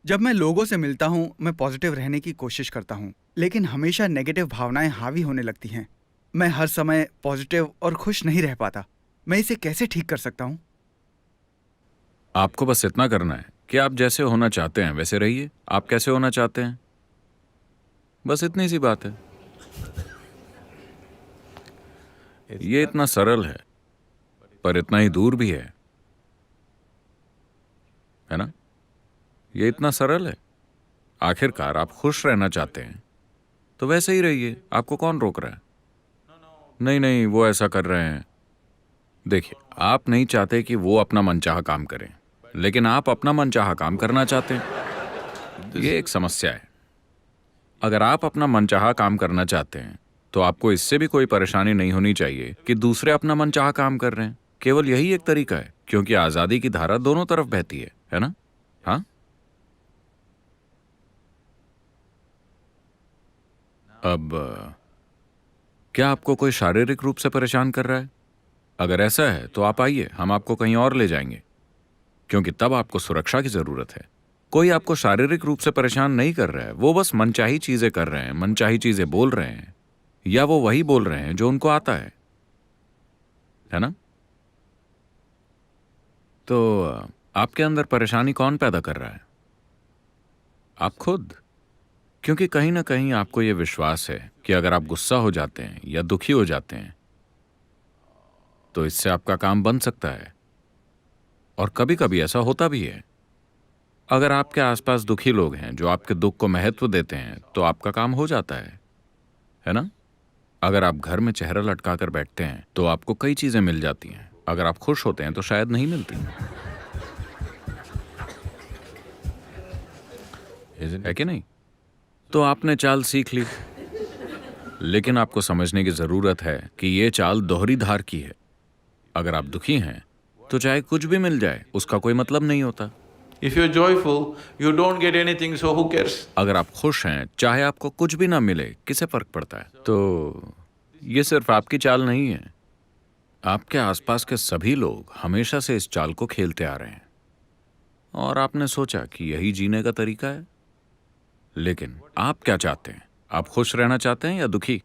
जब मैं लोगों से मिलता हूँ, मैं पॉजिटिव रहने की कोशिश करता हूँ, लेकिन हमेशा नेगेटिव भावनाएं हावी होने लगती हैं। मैं हर समय पॉजिटिव और खुश नहीं रह पाता। मैं इसे कैसे ठीक कर सकता हूँ? आपको बस इतना करना है कि आप जैसे होना चाहते हैं वैसे रहिए। आप कैसे होना चाहते हैं, बस इतनी सी बात है। ये इतना सरल है, पर इतना ही दूर भी है ना? ये इतना सरल है। आखिरकार आप खुश रहना चाहते हैं तो वैसे ही रहिए। आपको कौन रोक रहा है? नहीं नहीं, वो ऐसा कर रहे हैं। देखिए, आप नहीं चाहते कि वो अपना मनचाहा काम करें, लेकिन आप अपना मनचाहा काम करना चाहते हैं। ये एक समस्या है। अगर आप अपना मनचाहा काम करना चाहते हैं तो आपको इससे भी कोई परेशानी नहीं होनी चाहिए कि दूसरे अपना मनचाहा काम कर रहे हैं। केवल यही एक तरीका है, क्योंकि आजादी की धारा दोनों तरफ बहती है ना? हाँ। अब क्या आपको कोई शारीरिक रूप से परेशान कर रहा है? अगर ऐसा है तो आप आइए, हम आपको कहीं और ले जाएंगे, क्योंकि तब आपको सुरक्षा की जरूरत है। कोई आपको शारीरिक रूप से परेशान नहीं कर रहा है, वो बस मनचाही चीजें कर रहे हैं, मनचाही चीजें बोल रहे हैं, या वो वही बोल रहे हैं जो उनको आता है ना? तो आपके अंदर परेशानी कौन पैदा कर रहा है? आप खुद। क्योंकि कहीं ना कहीं आपको यह विश्वास है कि अगर आप गुस्सा हो जाते हैं या दुखी हो जाते हैं तो इससे आपका काम बन सकता है, और कभी कभी ऐसा होता भी है। अगर आपके आसपास दुखी लोग हैं जो आपके दुख को महत्व देते हैं तो आपका काम हो जाता है ना? अगर आप घर में चेहरा लटका कर बैठते हैं तो आपको कई चीजें मिल जाती हैं। अगर आप खुश होते हैं तो शायद नहीं मिलती, है कि नहीं? तो आपने चाल सीख ली, लेकिन आपको समझने की जरूरत है कि यह चाल दोहरी धार की है। अगर आप दुखी हैं तो चाहे कुछ भी मिल जाए उसका कोई मतलब नहीं होता। If you're joyful, you don't get anything, so who cares? अगर आप खुश हैं, चाहे आपको कुछ भी ना मिले, किसे फर्क पड़ता है? तो ये सिर्फ आपकी चाल नहीं है। आपके आसपास के सभी लोग हमेशा से इस चाल को खेलते आ रहे हैं, और आपने सोचा कि यही जीने का तरीका है। लेकिन आप क्या चाहते हैं? आप खुश रहना चाहते हैं या दुखी?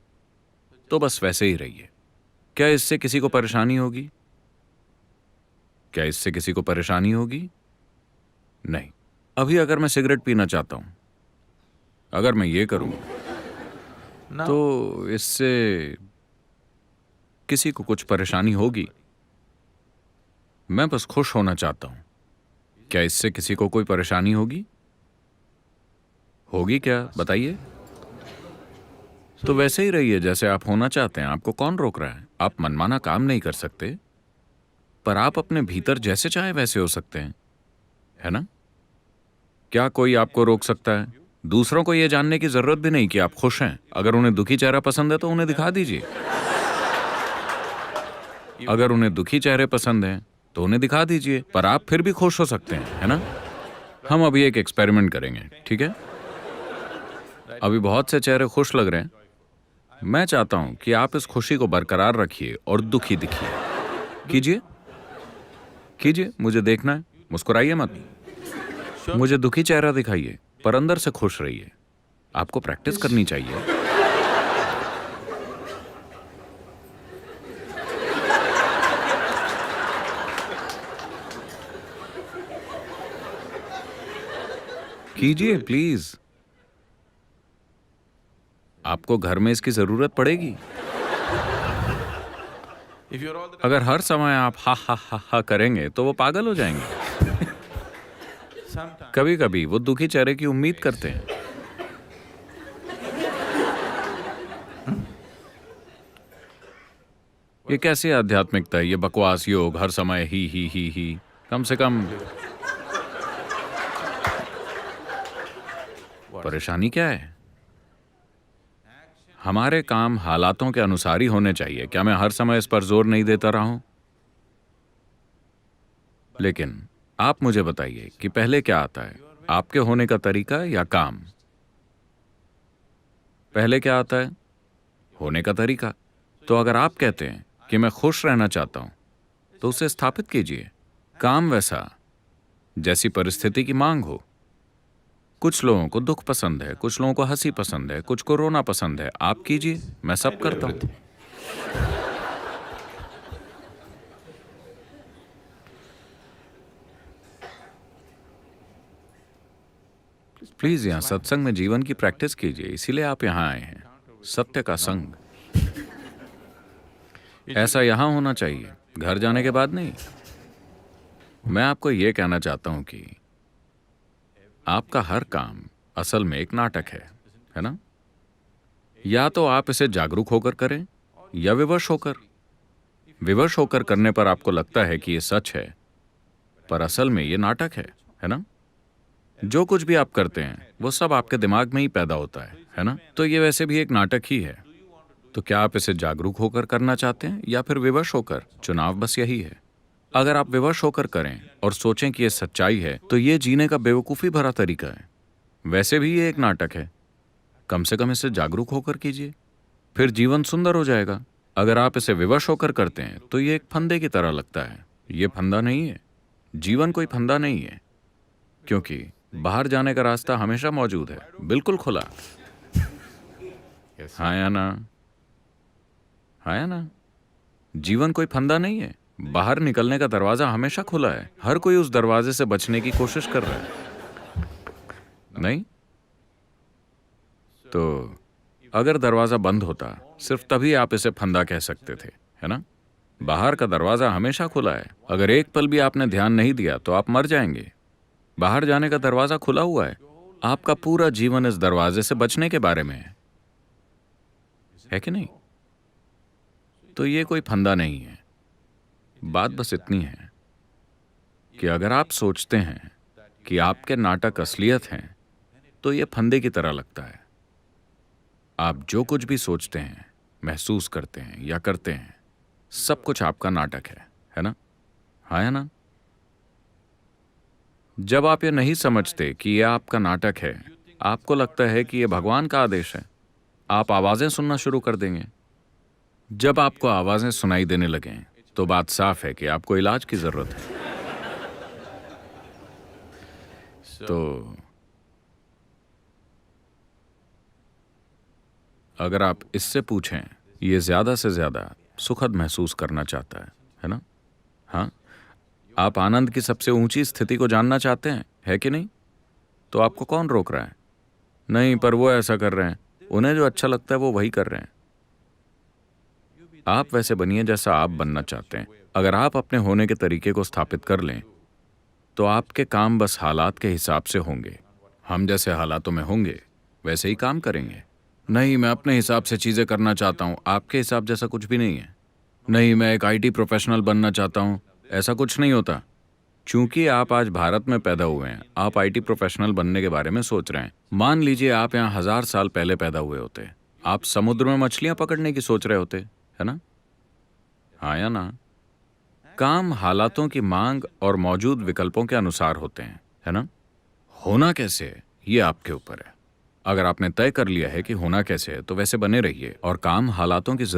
तो बस वैसे ही रहिए। क्या इससे किसी को परेशानी होगी? क्या इससे किसी को परेशानी होगी? नहीं। अभी अगर मैं सिगरेट पीना चाहता हूं, अगर मैं ये करूं No. तो इससे किसी को कुछ परेशानी होगी? मैं बस खुश होना चाहता हूं। क्या इससे किसी को कोई परेशानी होगी? होगी क्या, बताइए? तो वैसे ही रहिए जैसे आप होना चाहते हैं। आपको कौन रोक रहा है? आप मनमाना काम नहीं कर सकते, पर आप अपने भीतर जैसे चाहे वैसे हो सकते हैं, है ना? क्या कोई आपको रोक सकता है? दूसरों को यह जानने की जरूरत भी नहीं कि आप खुश हैं। अगर उन्हें दुखी चेहरा पसंद है तो उन्हें दिखा दीजिए। अगर उन्हें दुखी चेहरे पसंद हैं तो उन्हें दिखा दीजिए, पर आप फिर भी खुश हो सकते हैं, है ना? हम अभी एक एक्सपेरिमेंट करेंगे, ठीक है? अभी बहुत से चेहरे खुश लग रहे हैं। मैं चाहता हूं कि आप इस खुशी को बरकरार रखिए और दुखी दिखिए। कीजिए, कीजिए, मुझे देखना है। मुस्कुराइए मत, मुझे दुखी चेहरा दिखाइए, पर अंदर से खुश रहिए। आपको प्रैक्टिस करनी चाहिए। कीजिए प्लीज। आपको घर में इसकी जरूरत पड़ेगी। If you're all the अगर हर समय आप हा हा हा हा करेंगे तो वो पागल हो जाएंगे। sometimes कभी कभी वो दुखी चेहरे की उम्मीद करते हैं। ये कैसी आध्यात्मिकता है? ये बकवास योग, हर समय ही। कम से कम परेशानी क्या है? हमारे काम हालातों के अनुसार ही होने चाहिए। क्या मैं हर समय इस पर जोर नहीं देता रहा हूं? लेकिन आप मुझे बताइए कि पहले क्या आता है, आपके होने का तरीका या काम? पहले क्या आता है? होने का तरीका। तो अगर आप कहते हैं कि मैं खुश रहना चाहता हूं तो उसे स्थापित कीजिए। काम वैसा जैसी परिस्थिति की मांग हो। कुछ लोगों को दुख पसंद है, कुछ लोगों को हंसी पसंद है, कुछ को रोना पसंद है। आप कीजिए, मैं सब करता हूं। प्लीज यहाँ सत्संग में जीवन की प्रैक्टिस कीजिए, इसीलिए आप यहाँ आए हैं। सत्य का संग ऐसा यहाँ होना चाहिए, घर जाने के बाद नहीं। मैं आपको ये कहना चाहता हूं कि आपका हर काम असल में एक नाटक है ना? या तो आप इसे जागरूक होकर करें या विवश होकर। विवश होकर करने पर आपको लगता है कि ये सच है, पर असल में ये नाटक है ना? जो कुछ भी आप करते हैं वो सब आपके दिमाग में ही पैदा होता है ना? तो ये वैसे भी एक नाटक ही है। तो क्या आप इसे जागरूक होकर करना चाहते हैं या फिर विवश होकर? चुनाव बस यही है। अगर आप विवश होकर करें और सोचें कि ये सच्चाई है, तो ये जीने का बेवकूफ़ी भरा तरीका है। वैसे भी ये एक नाटक है। कम से कम इसे जागरूक होकर कीजिए, फिर जीवन सुंदर हो जाएगा। अगर आप इसे विवश होकर करते हैं तो ये एक फंदे की तरह लगता है। ये फंदा नहीं है, जीवन कोई फंदा नहीं है, क्योंकि बाहर जाने का रास्ता हमेशा मौजूद है, बिल्कुल खुला। हाँ या ना? हाँ या ना? जीवन कोई फंदा नहीं है, बाहर निकलने का दरवाजा हमेशा खुला है। हर कोई उस दरवाजे से बचने की कोशिश कर रहा है, नहीं? तो अगर दरवाजा बंद होता, सिर्फ तभी आप इसे फंदा कह सकते थे, है ना? बाहर का दरवाजा हमेशा खुला है। अगर एक पल भी आपने ध्यान नहीं दिया तो आप मर जाएंगे। बाहर जाने का दरवाजा खुला हुआ है। आपका पूरा जीवन इस दरवाजे से बचने के बारे में है कि नहीं? तो ये कोई फंदा नहीं है। बात बस इतनी है कि अगर आप सोचते हैं कि आपके नाटक असलियत हैं, तो ये फंदे की तरह लगता है। आप जो कुछ भी सोचते हैं, महसूस करते हैं या करते हैं, सब कुछ आपका नाटक है ना? हाँ या ना? जब आप ये नहीं समझते कि ये आपका नाटक है, आपको लगता है कि ये भगवान का आदेश है, आप आवाजें सुनना शुरू कर देंगे। जब आपको आवाजें सुनाई देने लगें, तो बात साफ है कि आपको इलाज की जरूरत है। तो अगर आप इससे पूछें, ये ज्यादा से ज्यादा सुखद महसूस करना चाहता है ना? हाँ, आप आनंद की सबसे ऊंची स्थिति को जानना चाहते हैं, है कि नहीं? तो आपको कौन रोक रहा है? नहीं, पर वो ऐसा कर रहे हैं, उन्हें जो अच्छा लगता है वो वही कर रहे हैं। आप वैसे बनिए जैसा आप बनना चाहते हैं। अगर आप अपने होने के तरीके को स्थापित कर लें, तो आपके काम बस हालात के हिसाब से होंगे। हम जैसे हालातों में होंगे, वैसे ही काम करेंगे। नहीं, मैं अपने हिसाब से चीजें करना चाहता हूं, आपके हिसाब जैसा कुछ भी नहीं है। नहीं, मैं एक IT प्रोफेशनल बनना चाहता हूं, ऐसा कुछ नहीं होता। चूंकि आप आज भारत में पैदा हुए हैं, आप IT प्रोफेशनल बनने के बारे में सोच रहे हैं। मान लीजिए आप यहाँ 1000 साल पहले पैदा हुए होते, आप समुद्र में मछलियां पकड़ने की सोच रहे होते, है ना? हाँ या ना? काम हालातों की मांग और मौजूद विकल्पों के अनुसार होते हैं, है ना? होना कैसे है, ये आपके ऊपर है। अगर आपने तय कर लिया है कि होना कैसे है, तो वैसे बने रहिए और काम हालातों की जरूरत